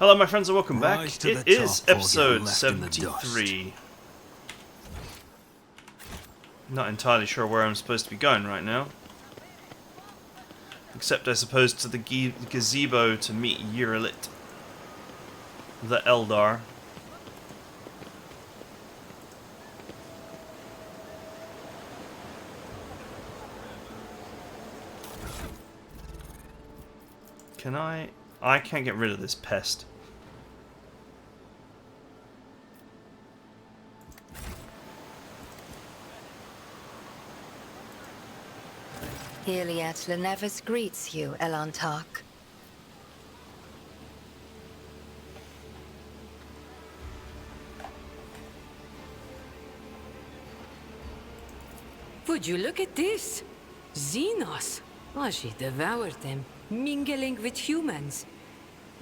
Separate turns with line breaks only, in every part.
Hello my friends and welcome back.
Rise to
It
the
is
top or get
episode
left in the
73. Not entirely sure where I'm supposed to be going right now. Except I suppose to the gazebo to meet Yurilit. The Eldar. Can I? I can't get rid of this pest.
Iliad Lenevis greets you, Elantark.
Would you look at this? Xenos. Oh, she devoured them, mingling with humans.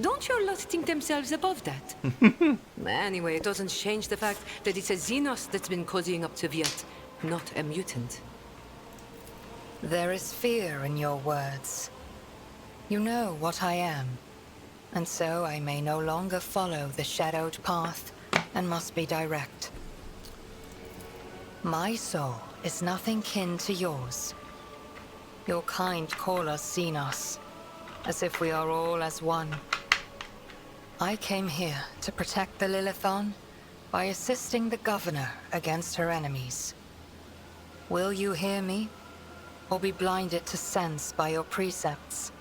Don't your lot think themselves above that? Anyway, it doesn't change the fact that it's a Xenos that's been cozying up to Viet, not a mutant.
There is fear in your words. You know what I am, and so I may no longer follow the shadowed path and must be direct. My soul is nothing kin to yours. Your kind call us Xenos, as if we are all as one. I came here to protect the Lilithon by assisting the governor against her enemies. Will you hear me, or be blinded to sense by your precepts?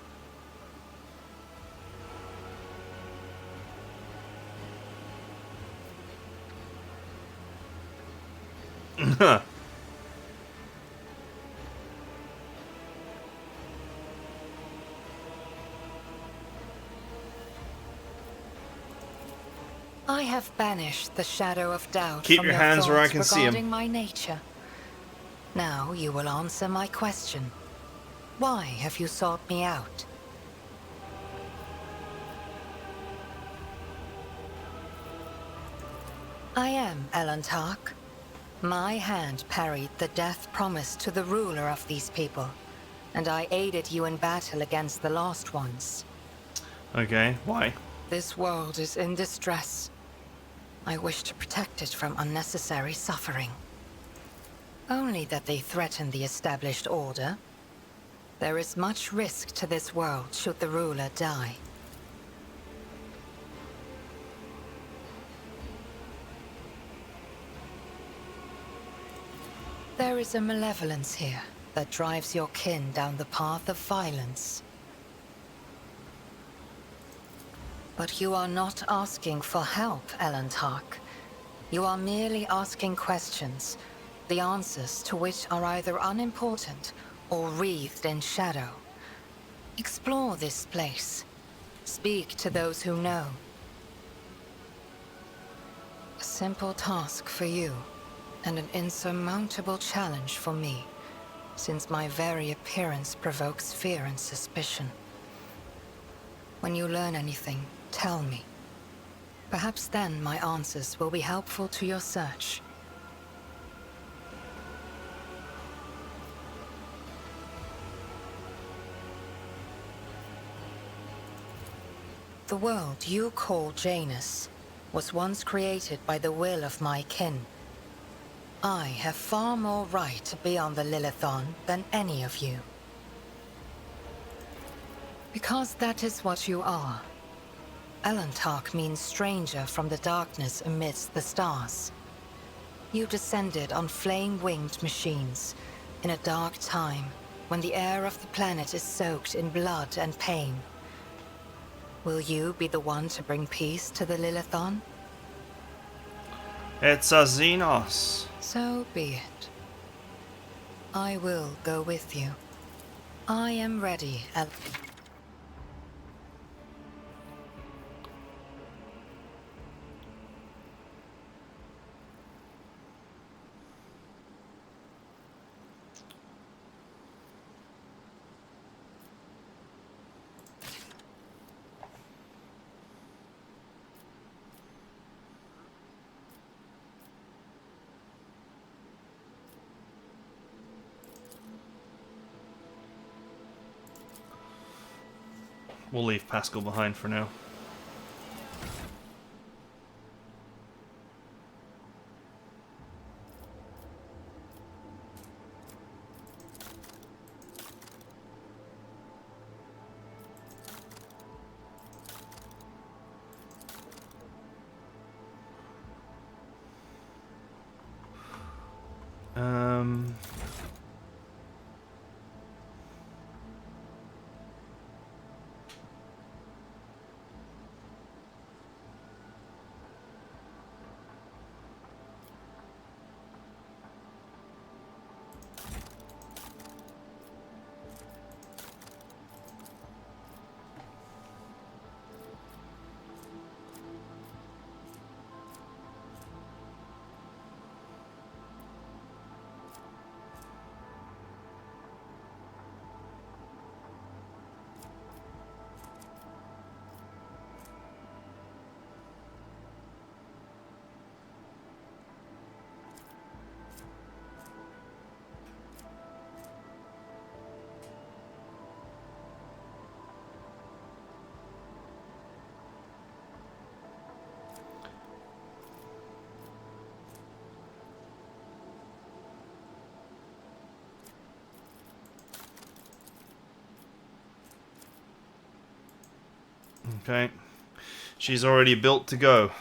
I have banished the shadow of doubt
Keep
from
your hands where I
thoughts
can see 'em.
regarding my nature. Now you will answer my question. Why have you sought me out? I am Elantark. My hand parried the death promised to the ruler of these people, and I aided you in battle against the Lost Ones.
Okay, why?
This world is in distress. I wish to protect it from unnecessary suffering. Only that they threaten the established order. There is much risk to this world should the ruler die. There is a malevolence here that drives your kin down the path of violence. But you are not asking for help, Elantark. You are merely asking questions, the answers to which are either unimportant or wreathed in shadow. Explore this place. Speak to those who know. A simple task for you, and an insurmountable challenge for me, since my very appearance provokes fear and suspicion. When you learn anything, tell me. Perhaps then my answers will be helpful to your search. The world you call Janus was once created by the will of my kin. I have far more right to be on the Lilithon than any of you. Because that is what you are. Elantark means stranger from the darkness amidst the stars. You descended on flame-winged machines in a dark time when the air of the planet is soaked in blood and pain. Will you be the one to bring peace to the Lilithon?
It's a Xenos.
So be it. I will go with you. I am ready,
We'll leave Pascal behind for now. Okay. She's already built to go.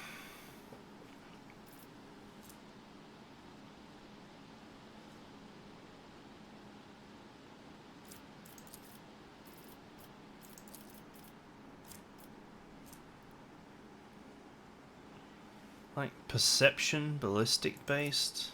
Like perception, ballistic based.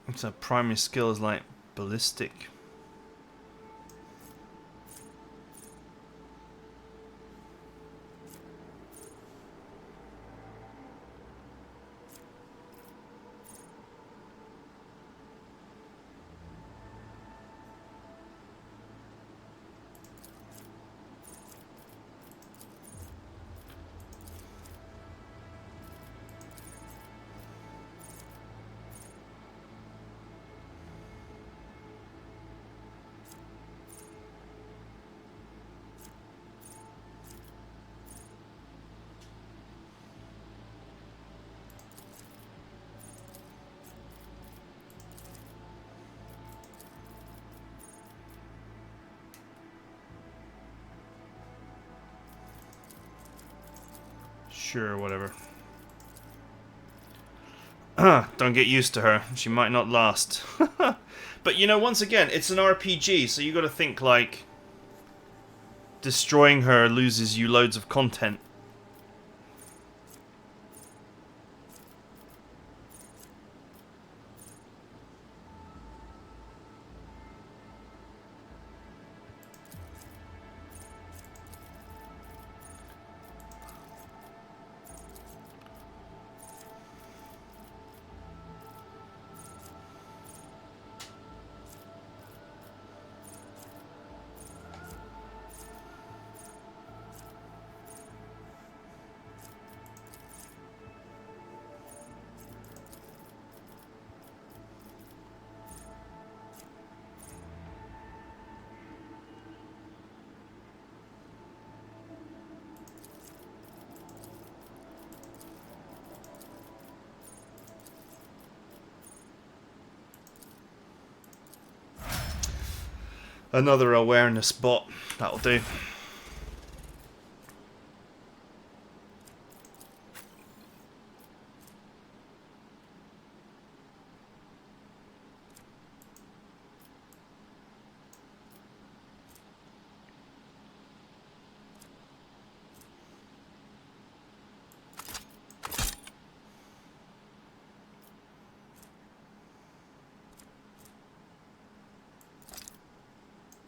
It's a primary skill is like ballistic. Sure, whatever. Don't get used to her. She might not last. But you know, once again, it's an RPG, so you got to think like destroying her loses you loads of content. Another awareness bot. That'll do.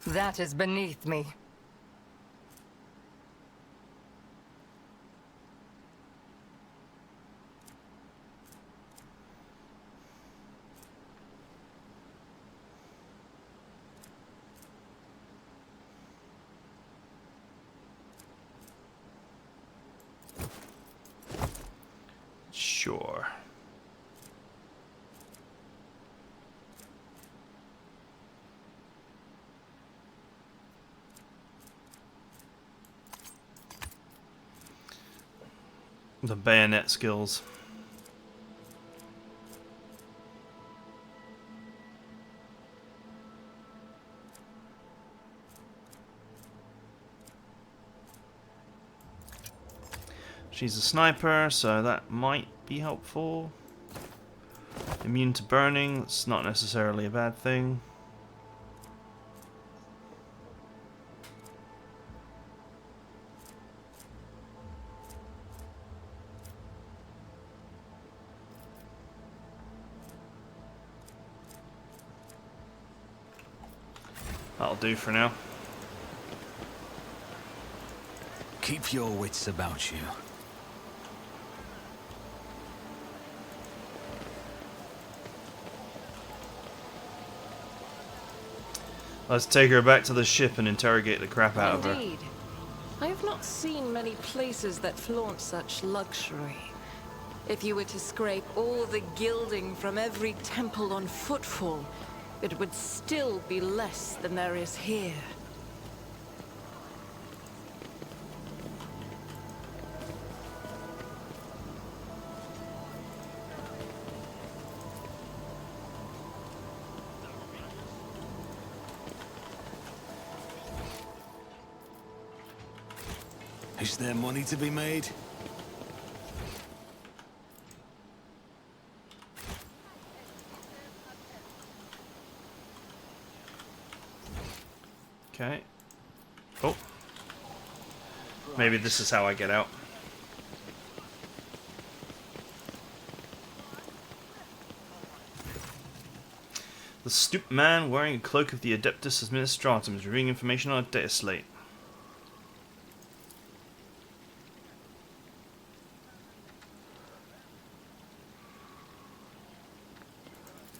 That is beneath me.
Sure. The bayonet skills. She's a sniper, so that might be helpful. Immune to burning, that's not necessarily a bad thing. That'll do for now.
Keep your wits about you.
Let's take her back to the ship and interrogate the crap out of her.
Indeed. I have not seen many places that flaunt such luxury. If you were to scrape all the gilding from every temple on footfall, it would still be less than there is here.
Is there money to be made?
Okay. Oh. Maybe this is how I get out. The stooped man wearing a cloak of the Adeptus Administratum is reviewing information on a data slate.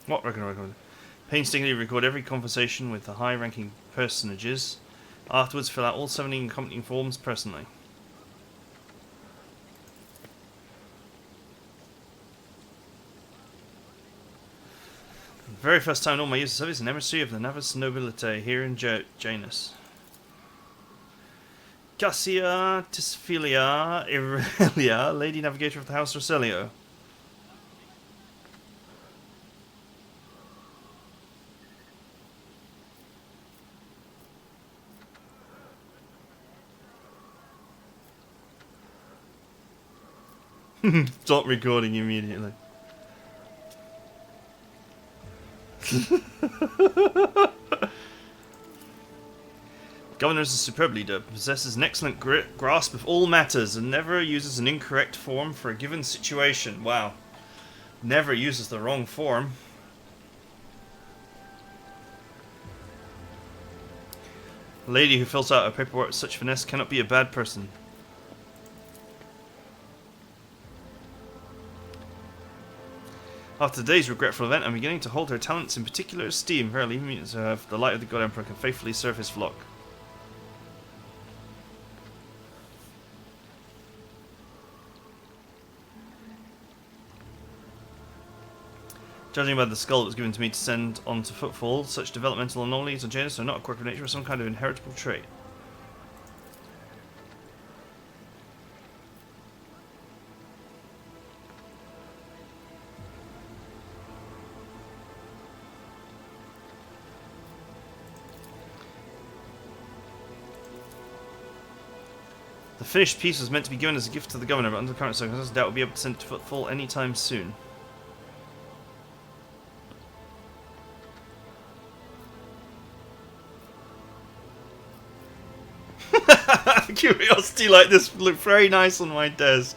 What record? Painstakingly record every conversation with the high-ranking personages. Afterwards, fill out all 17 accompanying forms personally. For the very first time in all my years of service, an emissary of the Navis Nobilite here in Janus. Cassia Tisphilia Irelia, Lady Navigator of the House Roselio. Stop recording immediately. Governor is a superb leader, possesses an excellent grasp of all matters, and never uses an incorrect form for a given situation. Wow. Never uses the wrong form. A lady who fills out her paperwork with such finesse cannot be a bad person. After today's regretful event, I'm beginning to hold her talents in particular esteem. Verily, means the light of the God Emperor can faithfully serve his flock. Judging by the skull that was given to me to send on to Footfall, such developmental anomalies on Janus are not a quirk of nature, but some kind of inheritable trait. The finished piece was meant to be given as a gift to the governor, but under the current circumstances, I doubt we'll be able to send it to Footfall anytime soon. Curiosity like this would look very nice on my desk.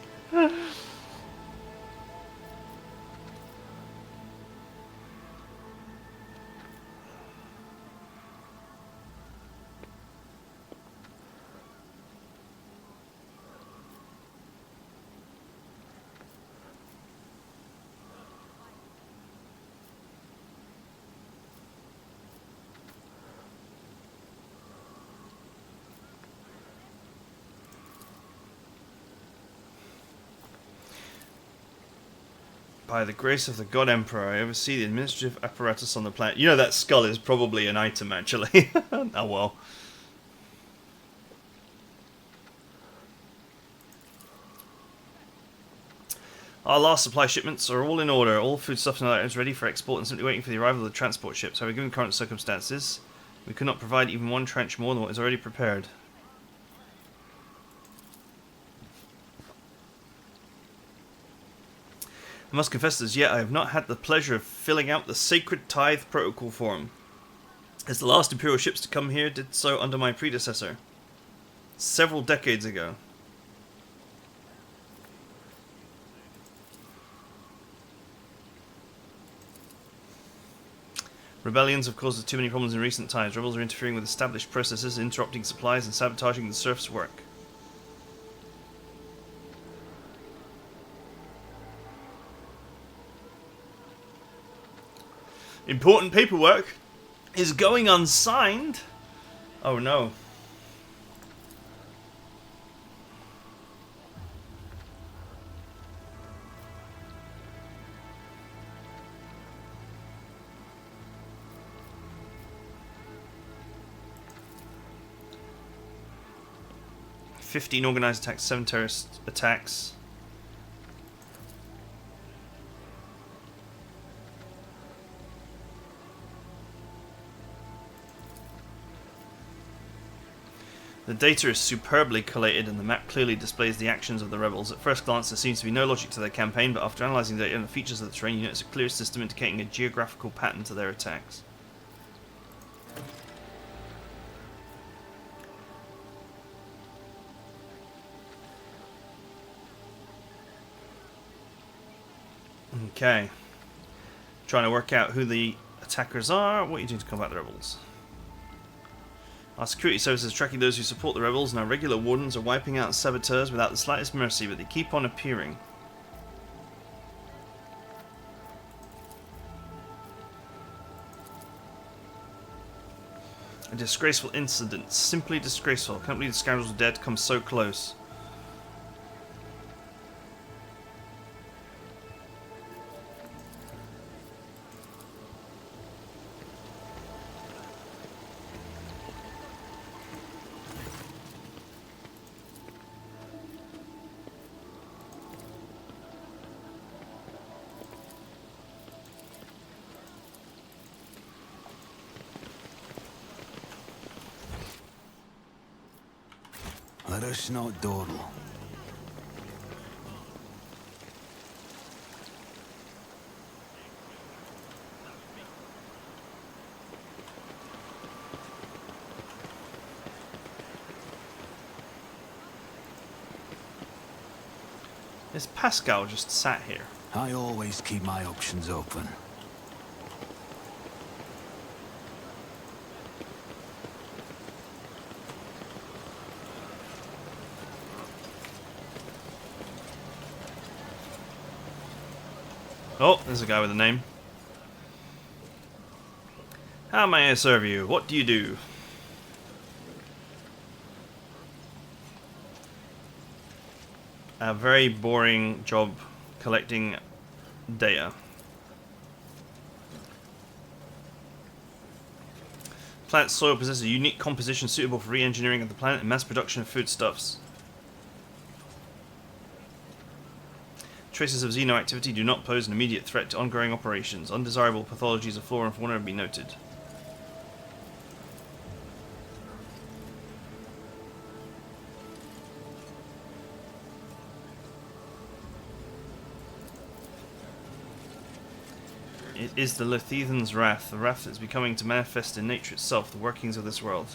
By the grace of the God Emperor, I oversee the administrative apparatus on the planet. You know that skull is probably an item, actually. Oh well. Our last supply shipments are all in order. All foodstuffs and other items ready for export and simply waiting for the arrival of the transport ships. However, given current circumstances, we could not provide even one trench more than what is already prepared. I must confess as yet I have not had the pleasure of filling out the sacred tithe protocol form, as the last Imperial ships to come here did so under my predecessor, several decades ago. Rebellions have caused us too many problems in recent times. Rebels are interfering with established processes, interrupting supplies and sabotaging the serfs' work. Important paperwork is going unsigned. Oh no. "15 organized attacks, 7 terrorist attacks." The data is superbly collated and the map clearly displays the actions of the rebels. At first glance there seems to be no logic to their campaign, but after analysing the data and the features of the terrain, you notice a clear system indicating a geographical pattern to their attacks. Okay. Trying to work out who the attackers are. What are you doing to combat the rebels? Our security services are tracking those who support the rebels, and our regular wardens are wiping out saboteurs without the slightest mercy, but they keep on appearing. A disgraceful incident. Simply disgraceful. I can't believe the scoundrels are dead to come so close.
Let us not dawdle.
Is Pascal just sat here?
I always keep my options open.
Oh, there's a guy with a name. How may I serve you? What do you do? A very boring job collecting data. Planet's soil possesses a unique composition suitable for re-engineering of the planet and mass production of foodstuffs. Traces of xeno activity do not pose an immediate threat to ongoing operations. Undesirable pathologies of flora and fauna have been noted. It is the Lethethan's wrath, the wrath that is becoming to manifest in nature itself, the workings of this world.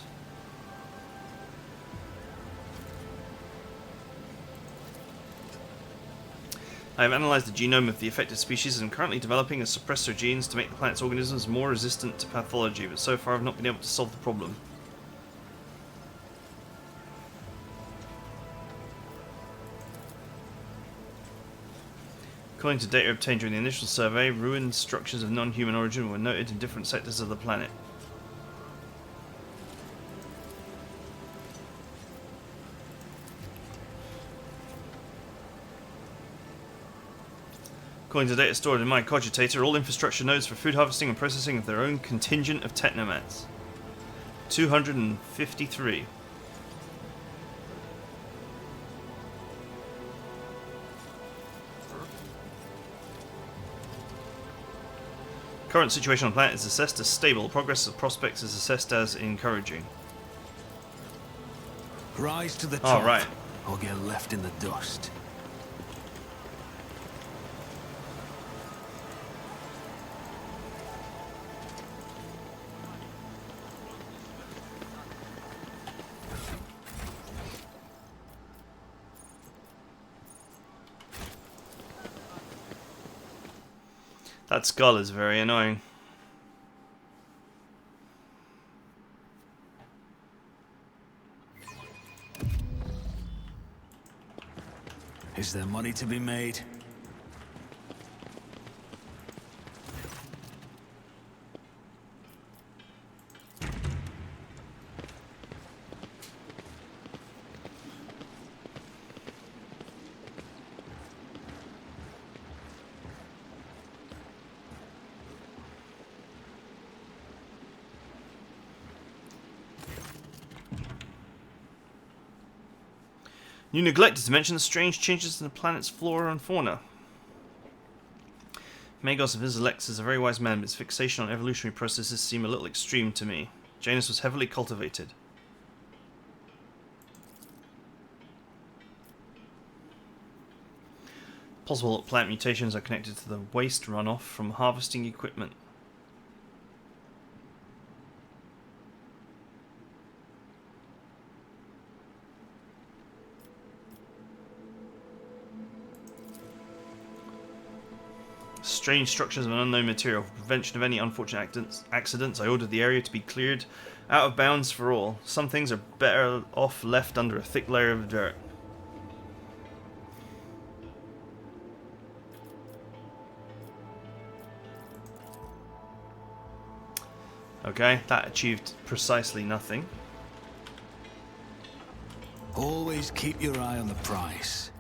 I have analysed the genome of the affected species and am currently developing a suppressor genes to make the planet's organisms more resistant to pathology, but so far I have not been able to solve the problem. According to data obtained during the initial survey, ruined structures of non-human origin were noted in different sectors of the planet. According to data stored in my cogitator, all infrastructure nodes for food harvesting and processing have their own contingent of technomats. 253. Current situation on the planet is assessed as stable. Progress of prospects is assessed as encouraging.
Rise to the top,
right.
or get left in the dust.
That skull is very annoying.
Is there money to be made?
You neglected to mention the strange changes in the planet's flora and fauna. Magos of Isilex is a very wise man, but his fixation on evolutionary processes seem a little extreme to me. Janus was heavily cultivated. Possible that plant mutations are connected to the waste runoff from harvesting equipment. Strange structures of an unknown material. For prevention of any unfortunate accidents, I ordered the area to be cleared out of bounds for all. Some things are better off left under a thick layer of dirt. Okay, that achieved precisely nothing.
Always keep your eye on the price.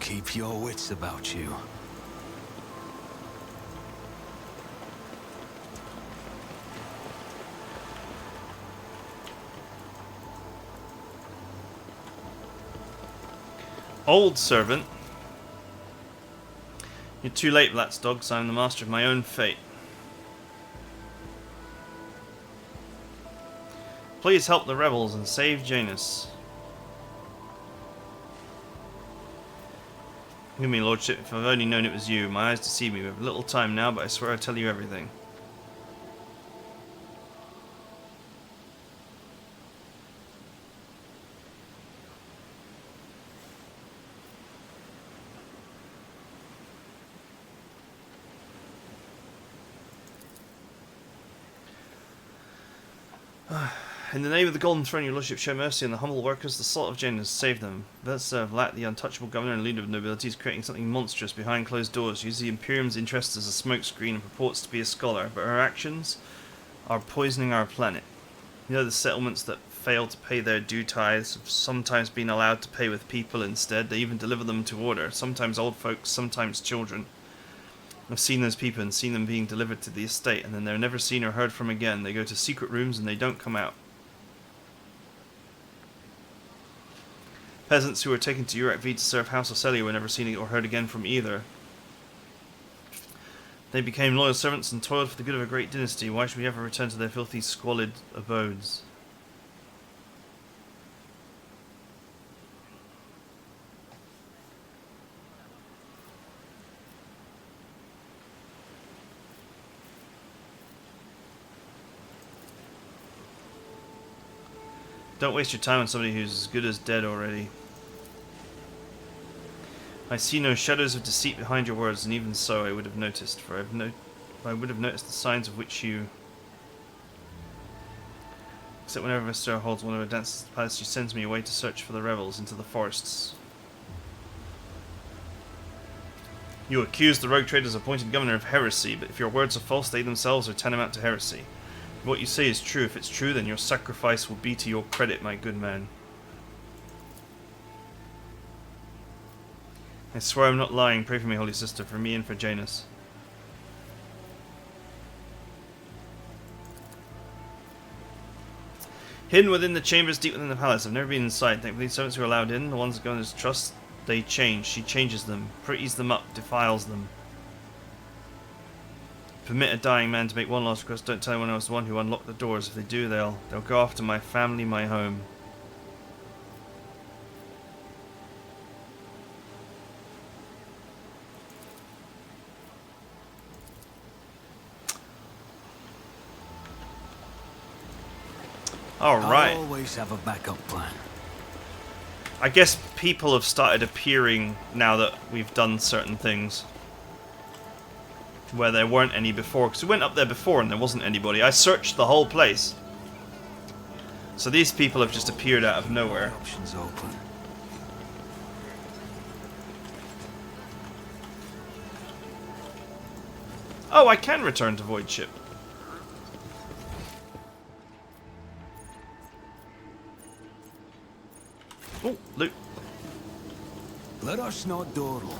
Keep your wits about you.
Old servant. You're too late, Blatsdogs. I am the master of my own fate. Please help the rebels and save Janus. Give me, lordship, if I've only known it was you. My eyes deceive me. We have little time now, but I swear I'll tell you everything. In the name of the Golden Throne, your lordship, show mercy on the humble workers. The salt of Janus, save them. Thus serve Lat, the untouchable governor and leader of nobility, is creating something monstrous behind closed doors. Uses the Imperium's interests as a smokescreen and purports to be a scholar, but her actions are poisoning our planet. You know, the settlements that fail to pay their due tithes have sometimes been allowed to pay with people instead. They even deliver them to order. Sometimes old folks, sometimes children. I've seen those people and seen them being delivered to the estate, and then they're never seen or heard from again. They go to secret rooms and they don't come out. Peasants who were taken to Urak V to serve House Ocelia were never seen or heard again from either. They became loyal servants and toiled for the good of a great dynasty. Why should we ever return to their filthy, squalid abodes? Don't waste your time on somebody who's as good as dead already. I see no shadows of deceit behind your words, and even so I would have noticed, for I would have noticed the signs of which you Except whenever Esther holds one of her dances at the palace, she sends me away to search for the rebels into the forests. You accuse the rogue trader's appointed governor of heresy, but if your words are false, they themselves are tantamount to heresy. If what you say is true, if it's true, then your sacrifice will be to your credit, my good man. I swear I'm not lying. Pray for me, holy sister, for me and for Janus. Hidden within the chambers deep within the palace. I've never been inside. Thankfully, servants who are allowed in, the ones the governors trust, they change. She changes them, pretties them up, defiles them. Permit a dying man to make one last request. Don't tell anyone I was the one who unlocked the doors. If they do, they'll go after my family, my home. Alright.
I'll always have a backup plan.
I guess people have started appearing now that we've done certain things. Where there weren't any before. Because we went up there before and there wasn't anybody. I searched the whole place. So these people have just appeared out of nowhere.
Options open.
Oh, I can return to Void Ship. Oh, loot.
Let us not dawdle.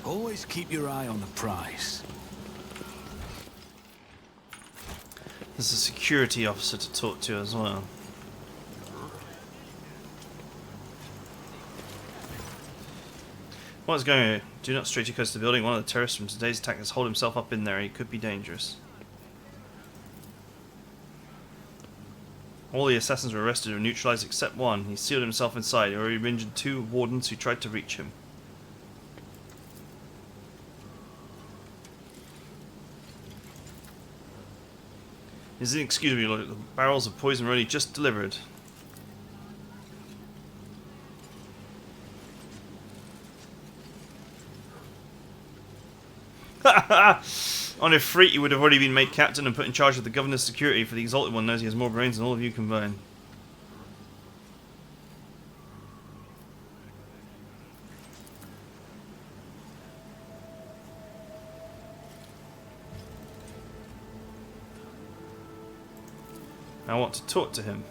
Always keep your eye on the prize.
There's a security officer to talk to as well. What's going on? Do not stray too close to the building. One of the terrorists from today's attack has holed himself up in there. He could be dangerous. All the assassins were arrested and neutralized except one. He sealed himself inside. He already injured 2 wardens who tried to reach him. Is inexcusable, Lord. The barrels of poison were only just delivered. On a freight, you would have already been made captain and put in charge of the governor's security, for the Exalted One knows he has more brains than all of you combined. I want to talk to him.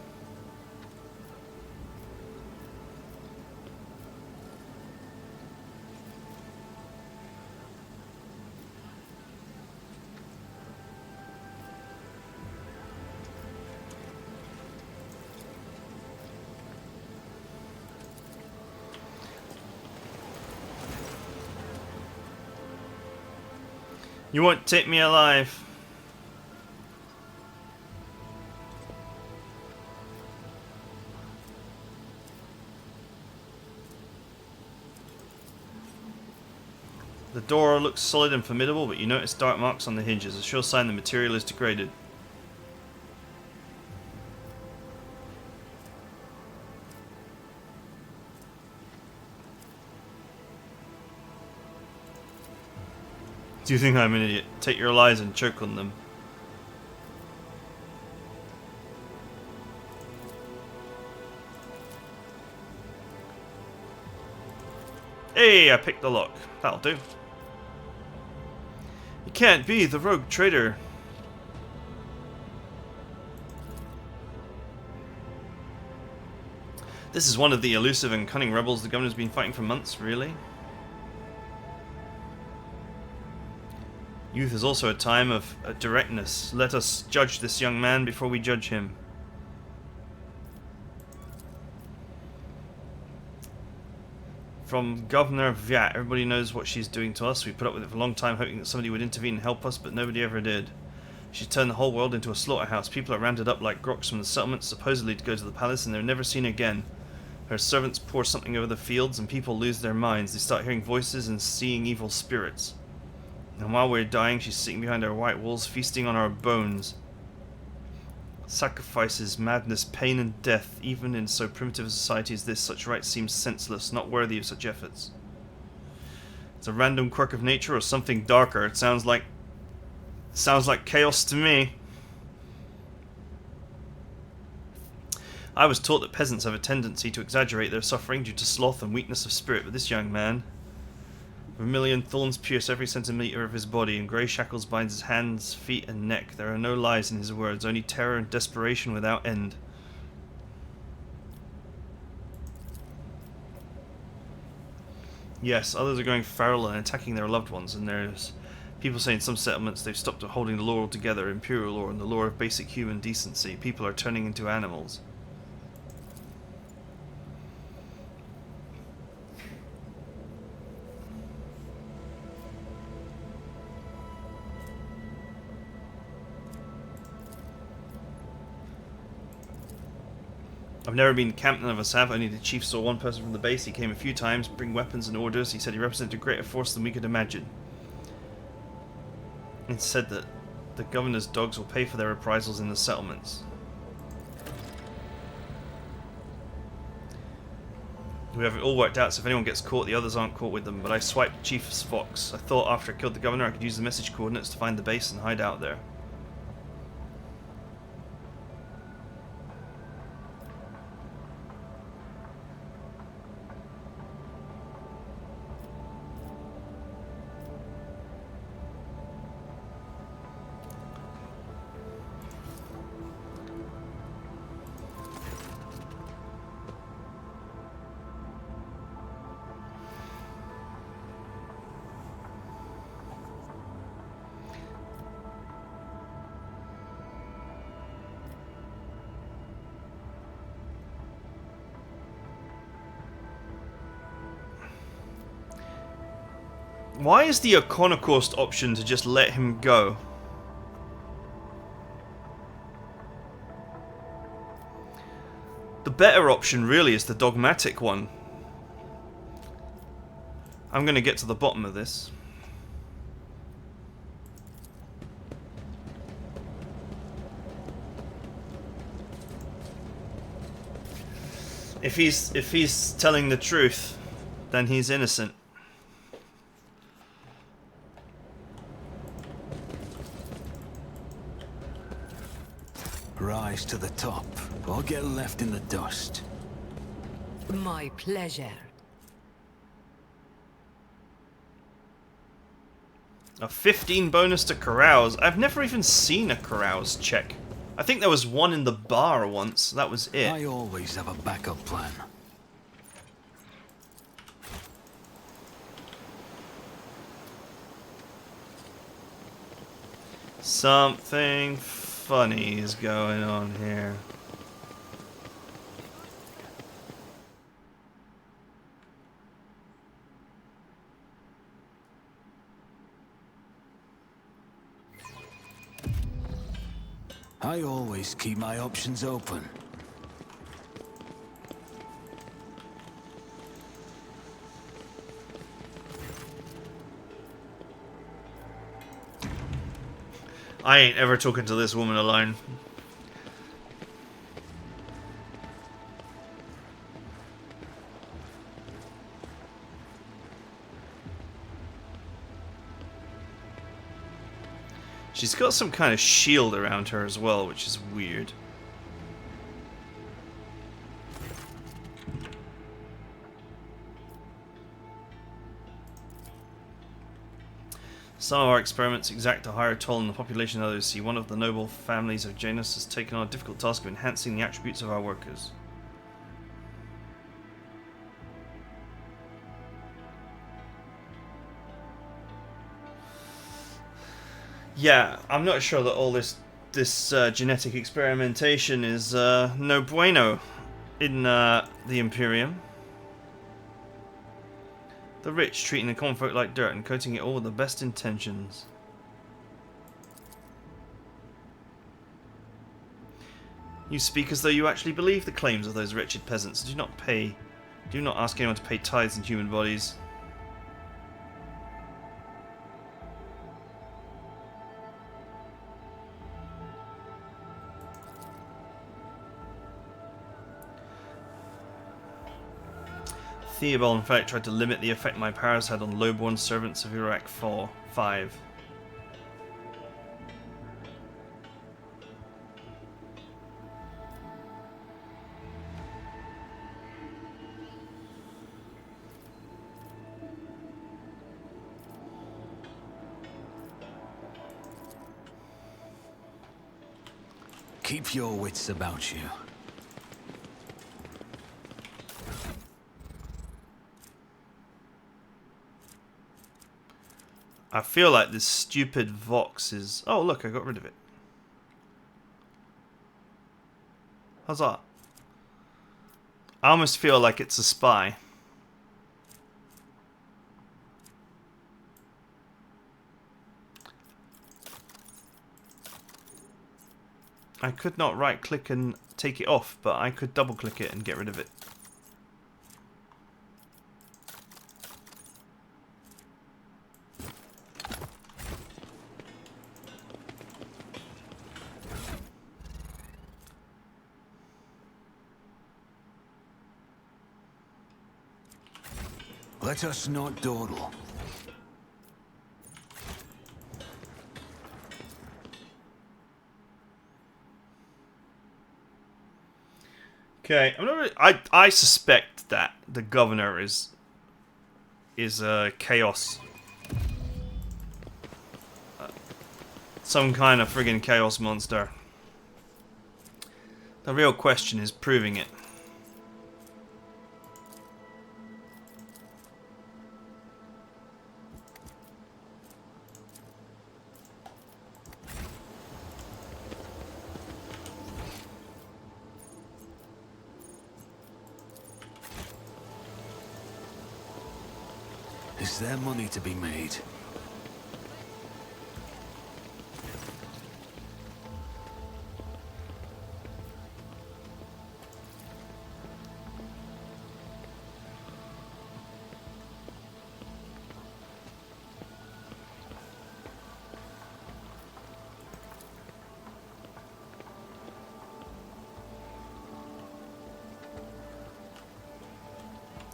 You won't take me alive. The door looks solid and formidable, but you notice dark marks on the hinges, a sure sign the material is degraded. Do you think I'm an idiot? Take your lies and choke on them. Hey, I picked the lock. That'll do. It can't be the rogue trader. This is one of the elusive and cunning rebels the governor's been fighting for months, really? Youth is also a time of directness. Let us judge this young man before we judge him. From Governor Vyat, everybody knows what she's doing to us. We put up with it for a long time, hoping that somebody would intervene and help us, but nobody ever did. She turned the whole world into a slaughterhouse. People are rounded up like groks from the settlements, supposedly to go to the palace, and they're never seen again. Her servants pour something over the fields, and people lose their minds. They start hearing voices and seeing evil spirits. And while we're dying, she's sitting behind our white walls, feasting on our bones. Sacrifices, madness, pain and death. Even in so primitive a society as this, such rites seem senseless, not worthy of such efforts. It's a random quirk of nature or something darker. It sounds like chaos to me. I was taught that peasants have a tendency to exaggerate their suffering due to sloth and weakness of spirit, but this young man... Vermilion thorns pierce every centimetre of his body, and grey shackles bind his hands, feet and neck. There are no lies in his words, only terror and desperation without end. Yes, others are going feral and attacking their loved ones, and there's people say in some settlements they've stopped holding the law altogether, imperial law and the law of basic human decency. People are turning into animals. I've never been camped, none of us have. Only the chief saw one person from the base. He came a few times, bring weapons and orders. He said he represented a greater force than we could imagine. It said that the governor's dogs will pay for their reprisals in the settlements. We have it all worked out, so if anyone gets caught, the others aren't caught with them. But I swiped Chief's Fox. I thought after I killed the governor I could use the message coordinates to find the base and hide out there. Why is the Iconocaust option to just let him go? The better option really is the dogmatic one. I'm going to get to the bottom of this. If he's telling the truth, then he's innocent.
Rise to the top, or get left in the dust.
My pleasure.
A 15 bonus to carouse. I've never even seen a carouse check. I think there was one in the bar once. That was it.
I always have a backup plan.
Something funny is going on here.
I always keep my options open.
I ain't ever talking to this woman alone. She's got some kind of shield around her as well, which is weird. Some of our experiments exact a higher toll on the population than others. See, one of the noble families of Janus has taken on a difficult task of enhancing the attributes of our workers. Yeah, I'm not sure that all this genetic experimentation is no bueno in the Imperium. The rich treating the common folk like dirt and coating it all with the best intentions. You speak as though you actually believe the claims of those wretched peasants. Do not ask anyone to pay tithes in human bodies. TheEdmon in fact tried to limit the effect my powers had on lowborn servants of Iraq 5.
Keep your wits about you.
I feel like this stupid Vox is... Oh, look, I got rid of it. How's that? I almost feel like it's a spy. I could not right-click and take it off, but I could double-click it and get rid of it.
Let us not dawdle.
Okay, I'm not really, I suspect that the governor is chaos. Some kind of friggin' chaos monster. The real question is proving it.
Is there money to be made?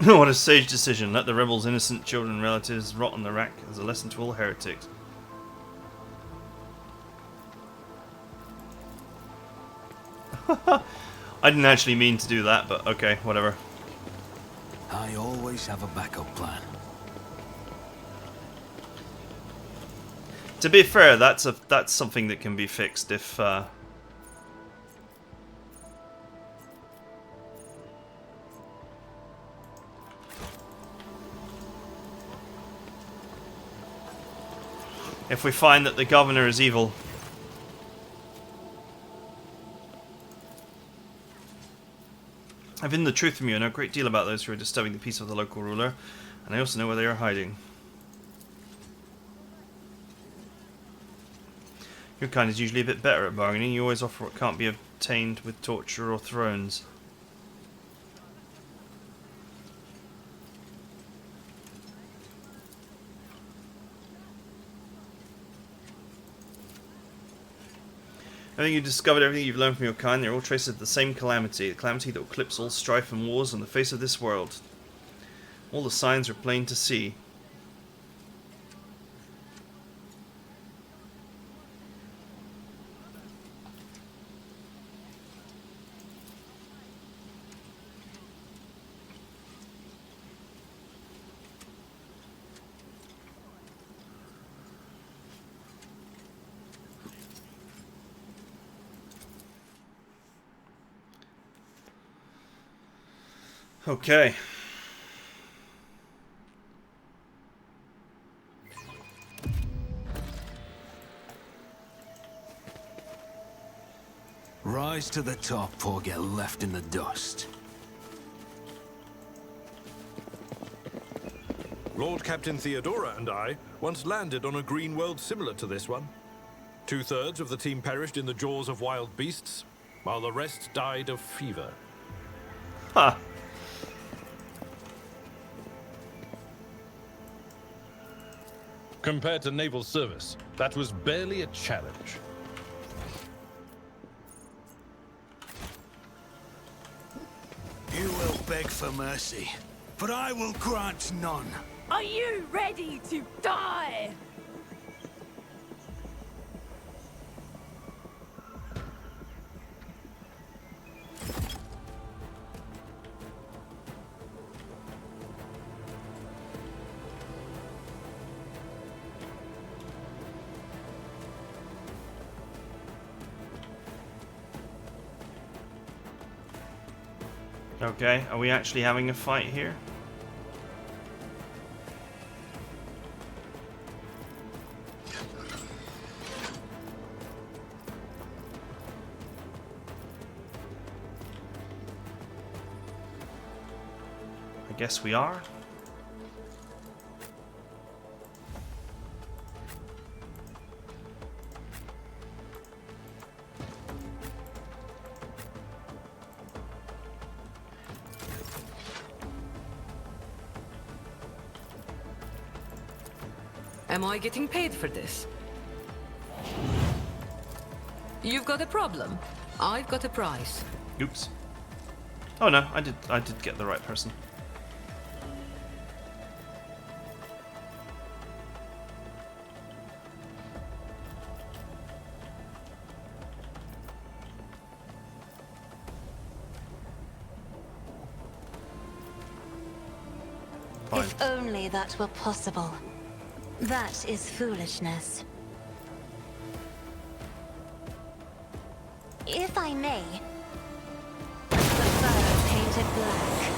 What a sage decision. Let the rebels' innocent children and relatives rot on the rack as a lesson to all heretics. I didn't actually mean to do that, but okay, whatever.
I always have a backup plan.
To be fair, that's something that can be fixed if we find that the governor is evil. I've hidden the truth from you. I know a great deal about those who are disturbing the peace of the local ruler, and I also know where they are hiding. Your kind is usually a bit better at bargaining. You always offer what can't be obtained with torture or thrones. Everything you've discovered, everything you've learned from your kind, they're all traces of the same calamity. The calamity that will eclipse all strife and wars on the face of this world. All the signs are plain to see. Okay.
Rise to the top or get left in the dust.
Lord Captain Theodora and I once landed on a green world similar to this one. 2/3 of the team perished in the jaws of wild beasts, while the rest died of fever.
Ha!
Compared to naval service, that was barely a challenge.
You will beg for mercy. but I will grant none.
Are you ready to die?
Okay, are we actually having a fight here? I guess we are.
Am I getting paid for this? You've got a problem. I've got a prize.
Oops. Oh no, I did get the right person. Fine.
If only that were possible. That is foolishness. If I may, the fur painted black.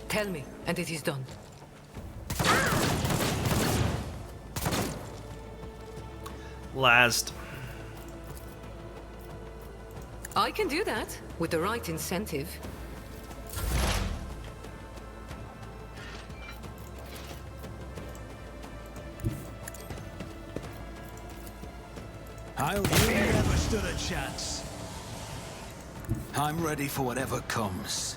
Tell me, and it is done.
Last.
I can do that, with the right incentive.
You never stood a chance. I'm ready for whatever comes.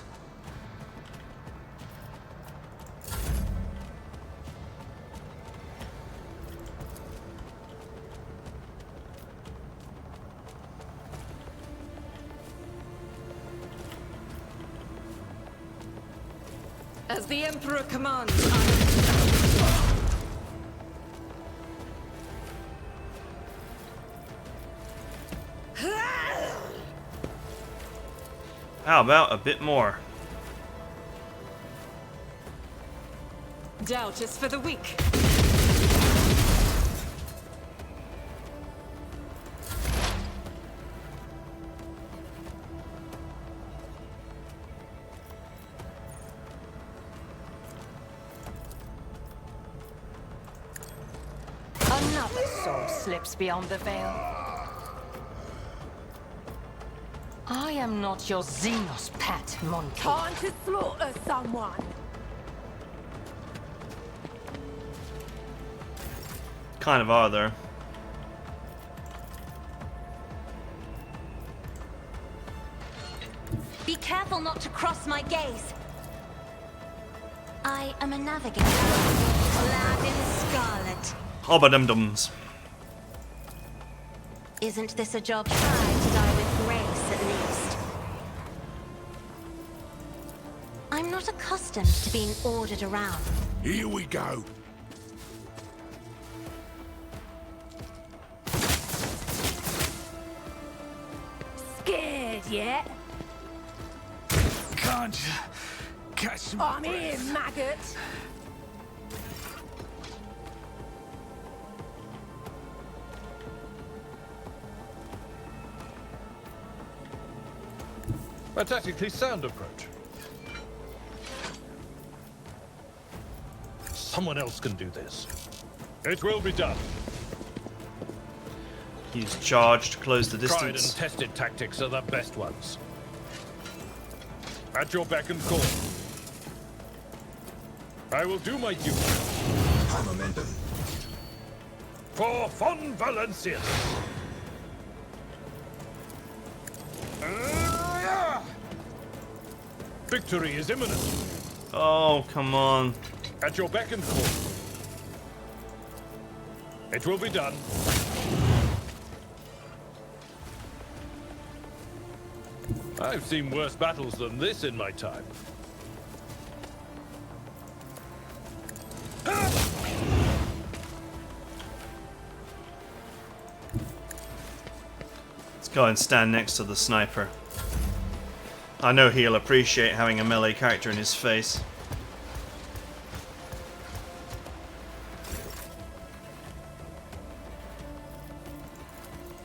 As the Emperor commands,
How about a bit more?
doubt is for the weak.
Another soul slips beyond the veil. I am not your Xenos pet, monkey.
Time to slaughter someone.
Kind of are there.
Be careful not to cross my gaze. I am a navigator, clad in scarlet.
Hobbadum-dums.
Isn't this a job try to die with grace, at least? I'm not accustomed to being ordered around.
Here we go.
Scared yet?
Can't you catch my
I'm here, maggot.
A tactically sound approach. Someone else can do this. It will be done.
Use charge to close the
Tried and
distance.
tested tactics are the best ones. At your beck and call. I will do my duty.
High momentum.
For Von Valencia. Victory is imminent.
Oh, come on.
At your beck and call. It will be done. I've seen worse battles than this in my time.
Let's go and stand next to the sniper. I know he'll appreciate having a melee character in his face.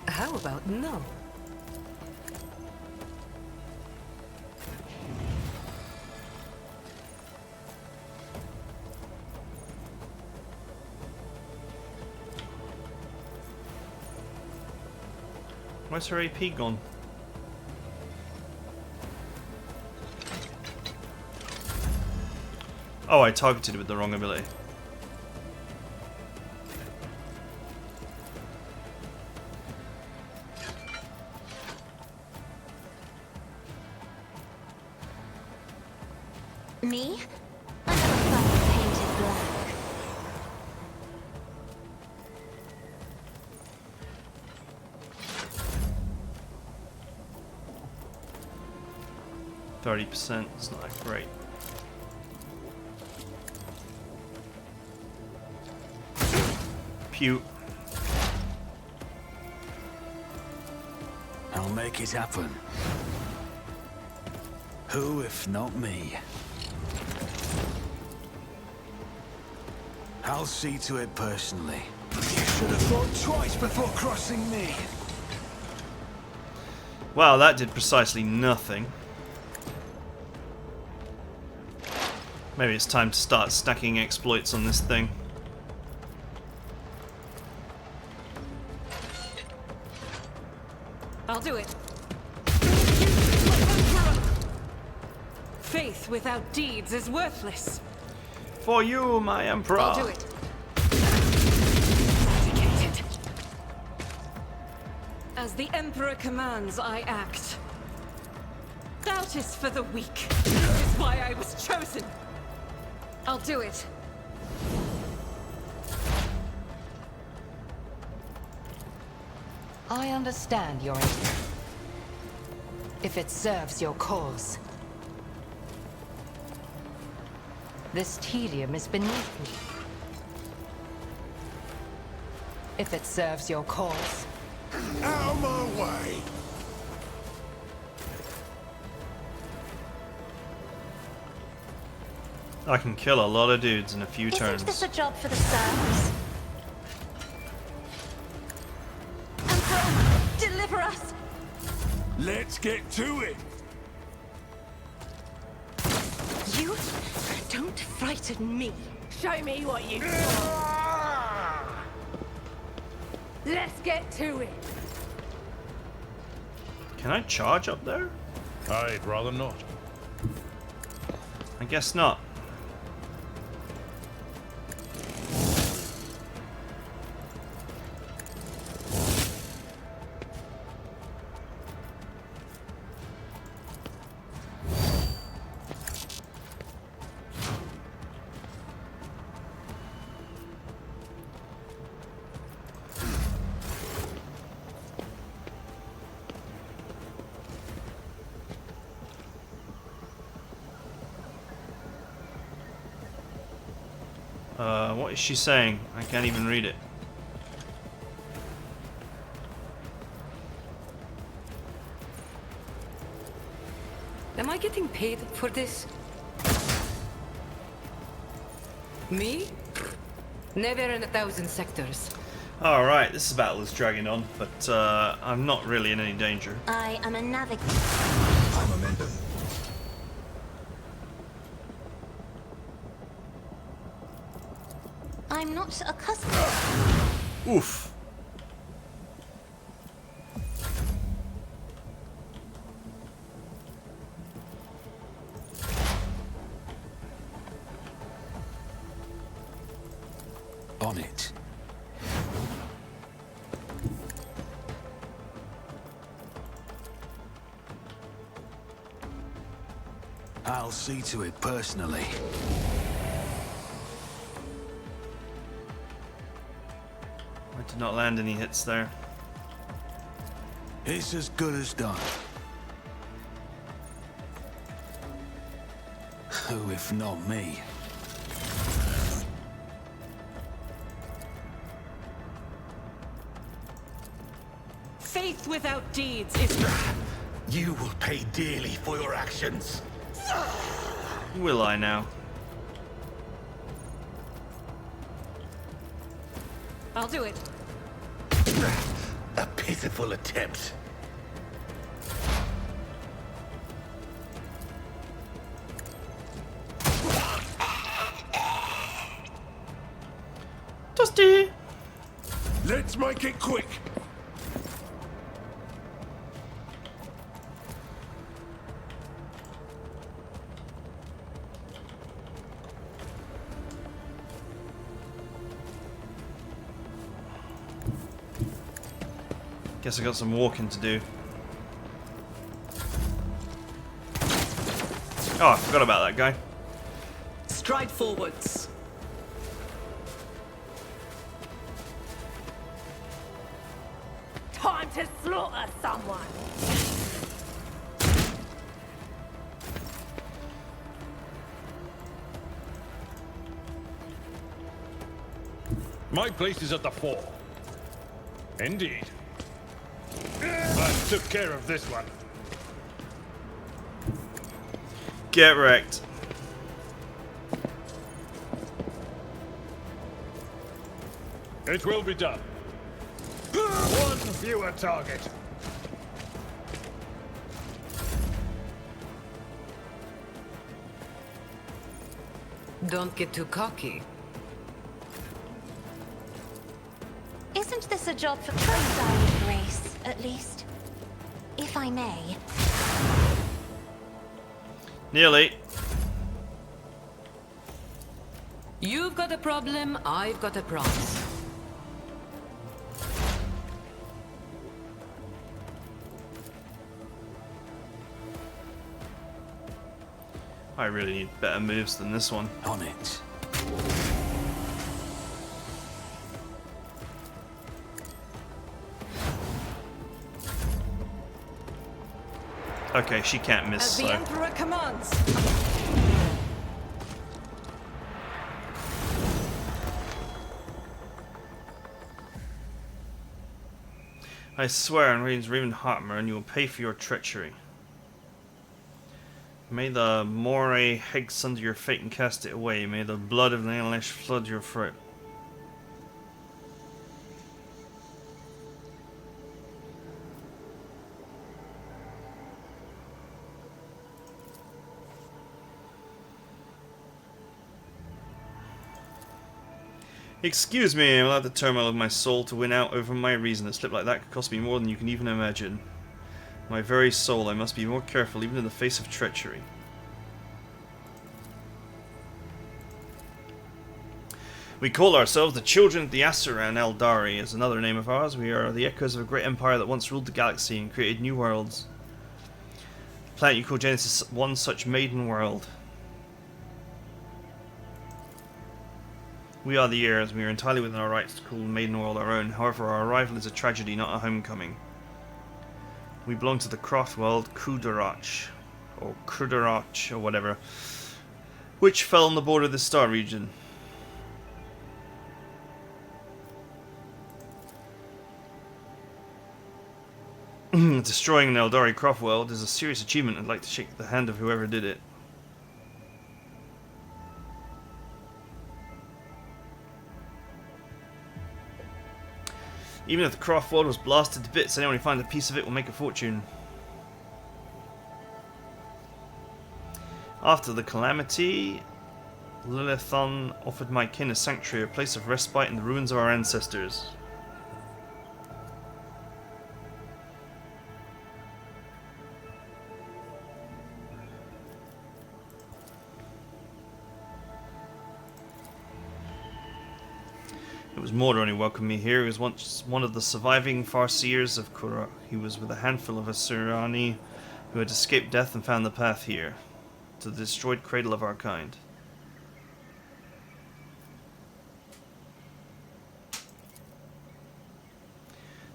How about no?
Where's her AP gone? Oh, I targeted with the wrong ability.
Me? I prefer painted black.
%30% is not great. Pew.
I'll make it happen. Who if not me? I'll see to it personally. You should have thought twice before crossing me.
Wow, that did precisely nothing. Maybe it's time to start stacking exploits on this thing.
I'll do it. Faith without deeds is worthless.
For you, my emperor.
I'll do it. Dedicated. As the Emperor commands, I act. Doubt is for the weak. That is why I was chosen. I'll do it.
I understand your intent. If it serves your cause. This tedium is beneath me. If it serves your cause.
Out of my way!
I can kill a lot of dudes in a few
Isn't
turns.
this a job for the serfs? Emperor, deliver us!
Let's get to it.
You don't frighten me.
Show me what you've got. Let's get to it.
Can I charge up there?
I'd rather not.
I guess not. What is she saying? I can't even read it.
Am I getting paid for this? Me? Never in 1,000 sectors.
Alright, this battle is dragging on, but I'm not really in any danger.
I am a navigator.
High momentum.
I'm not accustomed.
Oof.
On it. I'll see to it personally.
I did not land any hits there.
It's as good as done. Who if not me?
Faith without deeds is...
You will pay dearly for your actions.
Will I now?
I'll do it.
A pitiful attempt.
Dusty!
Let's make it quick.
Guess I got some walking to do. Oh, I forgot about that guy.
Stride forwards.
Time to slaughter someone.
My place is at the fore. Indeed. I took care of this one.
Get wrecked.
It will be done. One fewer target.
Don't get too cocky.
Isn't this a job for Crocodile Grace, at least? If I may.
Nearly.
You've got a problem, I've got a promise.
I really need better moves than this one.
On it.
Okay, she can't miss,
As the
so...
Emperor commands.
I swear on Raven's Raven Hartmer, and you will pay for your treachery. May the Moray heg sunder your fate and cast it away. May the blood of Nailish flood your throat. Excuse me, I'm allowed the turmoil of my soul to win out over my reason. A slip like that could cost me more than you can even imagine. My very soul, I must be more careful even in the face of treachery. We call ourselves the Children of the Asuran Eldari, is another name of ours. We are the echoes of a great empire that once ruled the galaxy and created new worlds. The planet you call Genesis, one such maiden world. We are the heirs, and we are entirely within our rights to call Maiden World our own. However, our arrival is a tragedy, not a homecoming. We belong to the Croft World Kudarach, or Kudarach, or whatever, which fell on the border of the Star region. Destroying an Eldari Croft World is a serious achievement. I'd like to shake the hand of whoever did it. Even if the Croft World was blasted to bits, anyone who finds a piece of it will make a fortune. After the calamity, Lilithon offered my kin a sanctuary, a place of respite in the ruins of our ancestors. It was Mordor who welcomed me here. He was once one of the surviving Farseers of Kurak. He was with a handful of Asurani who had escaped death and found the path here. to the destroyed cradle of our kind.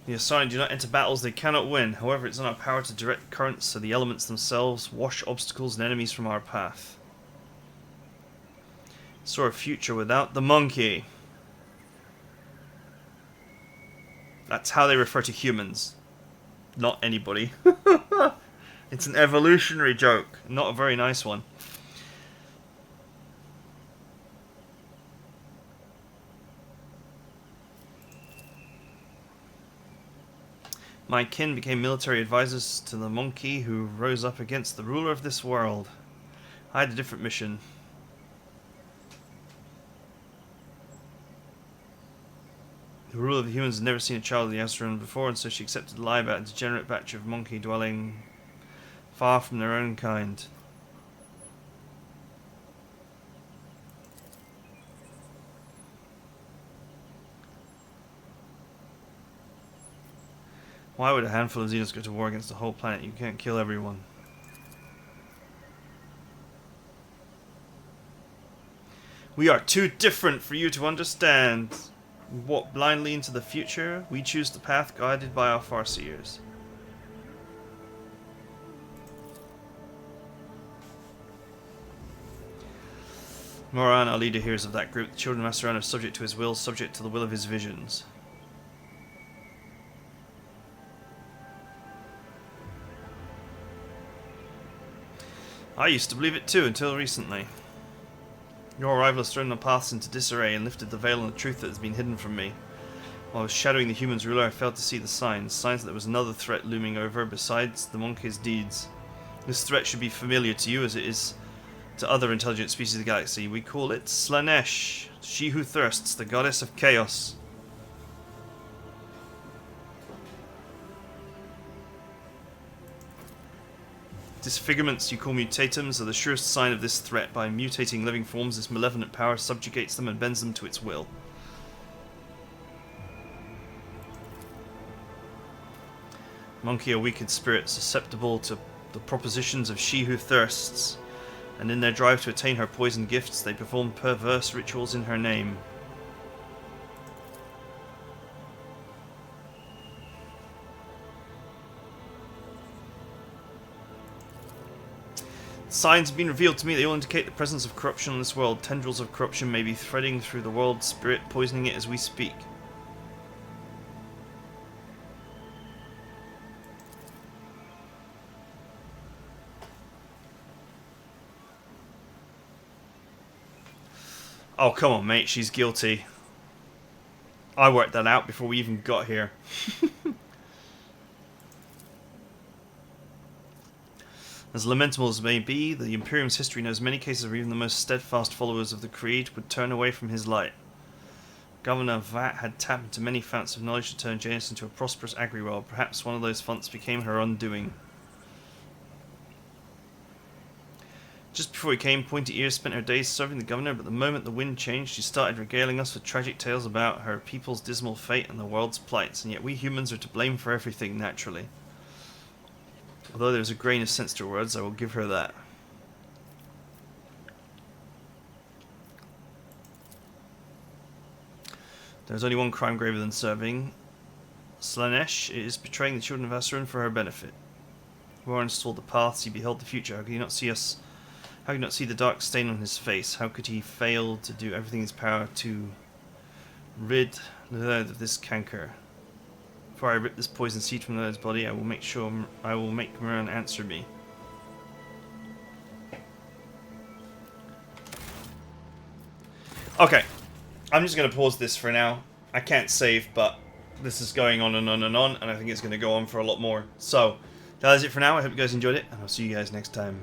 The Asari do not enter battles they cannot win. However, it's in our power to direct currents so the elements themselves wash obstacles and enemies from our path. Saw a future without the monkey. That's how they refer to humans. Not anybody. It's an evolutionary joke. Not a very nice one. My kin became military advisors to the monkey who rose up against the ruler of this world. I had a different mission. The ruler of the humans had never seen a child of the Asteron before, and so she accepted to lie about a degenerate batch of monkey dwelling far from their own kind. Why would a handful of Xenos go to war against the whole planet? You can't kill everyone. We are too different for you to understand. We walk blindly into the future. We choose the path guided by our farseers. Moran, our leader, hears of that group. The children of Asteron are subject to his will, subject to the will of his visions. I used to believe it too, until recently. Your arrival has thrown our paths into disarray and lifted the veil on the truth that has been hidden from me. While I was shadowing the humans' ruler, I failed to see the signs that there was another threat looming over besides the monkey's deeds. This threat should be familiar to you as it is to other intelligent species of the galaxy. We call it Slaanesh, she who thirsts, the goddess of chaos. Disfigurements you call mutatums are the surest sign of this threat. By mutating living forms, this malevolent power subjugates them and bends them to its will. Monkey are weakened spirits, susceptible to the propositions of she who thirsts, and in their drive to attain her poisoned gifts, they perform perverse rituals in her name. Signs have been revealed to me. They all indicate the presence of corruption in this world. Tendrils of corruption may be threading through the world's spirit, poisoning it as we speak. Oh, come on, mate. She's guilty. I worked that out before we even got here. As lamentable as it may be, the Imperium's history knows many cases where even the most steadfast followers of the Creed would turn away from his light. Governor Vat had tapped into many founts of knowledge to turn Janus into a prosperous agri-world. Perhaps one of those fonts became her undoing. Just before he came, Pointy Ears spent her days serving the governor, but the moment the wind changed, she started regaling us with tragic tales about her people's dismal fate and the world's plights, and yet we humans are to blame for everything, naturally. Although there was a grain of sense to her words, I will give her that. There is only one crime graver than serving. Slaanesh is betraying the children of Asteron for her benefit. Warren saw the paths, he beheld the future. How could he not see us? How could he not see the dark stain on his face? How could he fail to do everything in his power to rid the earth of this canker? Before I rip this poison seed from the earth's body, I will make Moran answer me. Okay, I'm just going to pause this for now. I can't save, but this is going on and on and on, and I think it's going to go on for a lot more. So, that is it for now. I hope you guys enjoyed it, and I'll see you guys next time.